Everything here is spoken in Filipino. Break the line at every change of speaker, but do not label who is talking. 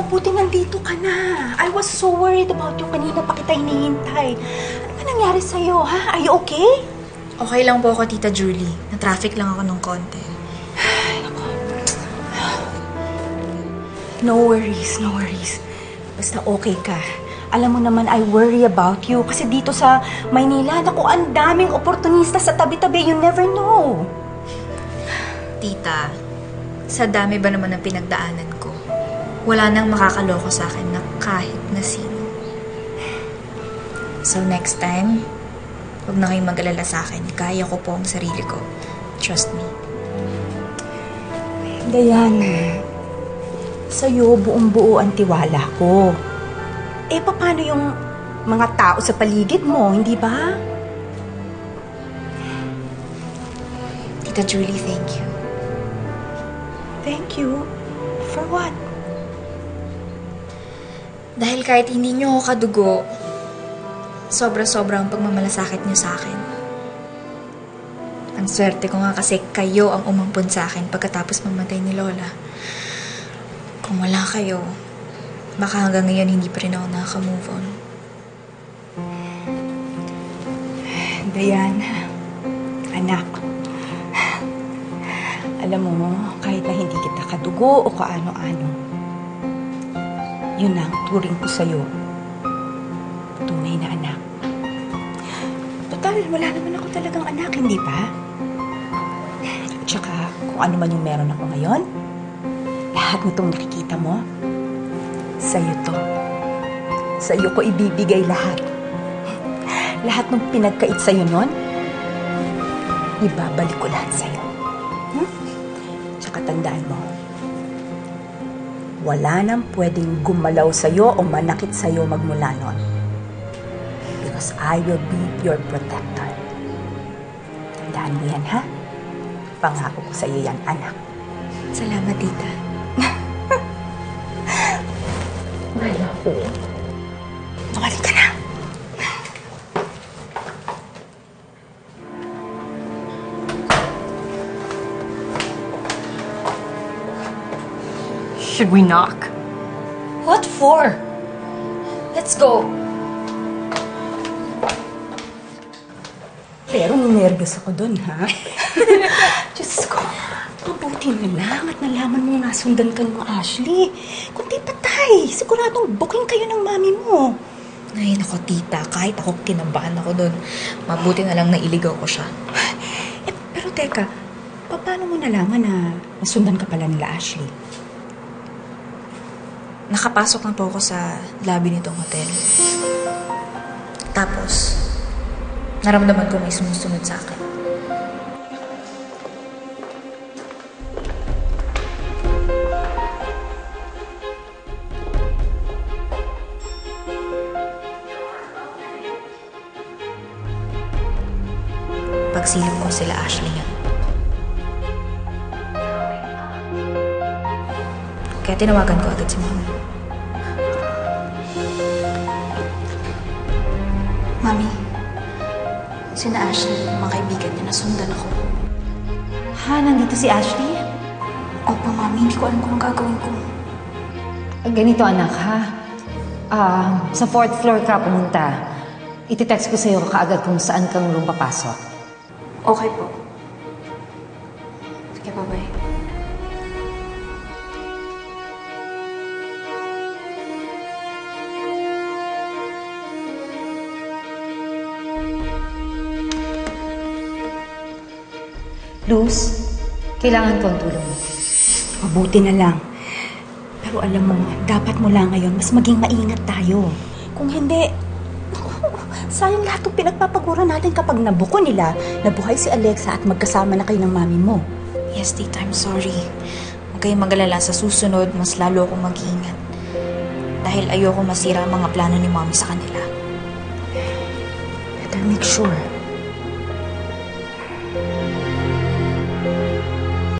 Mabuti nandito ka na. I was so worried about you. Kanina pa kita hinihintay. Ano ba nangyari sa'yo, ha? Are you okay?
Okay lang po ako, Tita Julie. Na-traffic lang ako ng konti.
No worries, no worries. Basta okay ka. Alam mo naman, I worry about you. Kasi dito sa Maynila, naku, ang daming oportunista sa tabi-tabi. You never know.
Tita, sa dami ba naman ng pinagdaanan ko, wala nang makakaloko sa akin na kahit na sino. So next time, huwag na kayong mag-alala sa akin. Kaya ko po ang sarili ko. Trust me.
Diana, sa'yo buong-buo ang tiwala ko. Eh, paano yung mga tao sa paligid mo, hindi ba?
Tita Julie, thank you.
Thank you? For what?
Dahil kahit hindi niyo ako kadugo, sobra-sobra ang pagmamalasakit niyo sa akin. Ang swerte ko nga kasi kayo ang umampun sa akin pagkatapos mamatay ni Lola. Kung wala kayo, baka hanggang ngayon hindi pa rin ako nakaka-move on.
Diana, anak, alam mo, kahit na hindi kita kadugo o kaano-ano, yun na ang turing ko sa'yo. Tunay na anak. Total, wala naman ako talagang anak, hindi ba? At saka, kung ano man yung meron ako ngayon, lahat nitong nakikita mo, sa'yo to. Sa'yo ko ibibigay lahat. Lahat ng pinagkait sa'yo nun, ibabalik ko lahat sa'yo. Tsaka tandaan mo, wala nang pwedeng gumalaw sa'yo o manakit sa'yo magmula nun. Because I will be your protector. Tandaan mo yan, ha? Pangako ko sa'yo yan, anak.
Salamat, Tita.
Wala ko. Tumalik ka na.
Should we knock?
What for? Let's go.
Pero nervous ako dun, ha? Diyos ko, mabuti na lang at nalaman mo nasundan ka ng Ashley. Kundi patay, siguradong booking kayo ng mami mo.
Ay, nako, Tita. Kahit ako kinabahan ako dun, mabuti na lang nailigaw ko siya.
Eh, pero teka, paano mo nalaman na nasundan ka pala nila Ashley?
Nakapasok na po ako sa lobby nitong hotel. Tapos, naramdaman ko may sumusunod sa akin. Pagsilip ko sila Ashley yan. Kaya tinawagan ko agad si Mami. Mami, sina Ashley, mga kaibigan niya, nasundan ako.
Ha? Nandito si Ashley?
Opo, Mami, hindi ko alam kung anong gagawin ko.
Ganito, anak, ha? Sa 4th floor ka pumunta. Iti-text ko sa'yo kaagad kung saan kang room papasok.
Okay po. Sige, bye-bye.
Luz, kailangan ko ang tulong mo.
Mabuti na lang. Pero alam mo, dapat mula ngayon, mas maging maingat tayo. Kung hindi, sayang lahat ng pinagpapagura natin kapag nabuko nila, nabuhay si Alexa at magkasama na kayo ng mami mo.
Yes, Tita, I'm sorry. Huwag kayong mag-alala. Sa susunod, mas lalo akong mag-iingat. Dahil ayoko masira ang mga plano ni Mommy sa kanila.
Better make sure.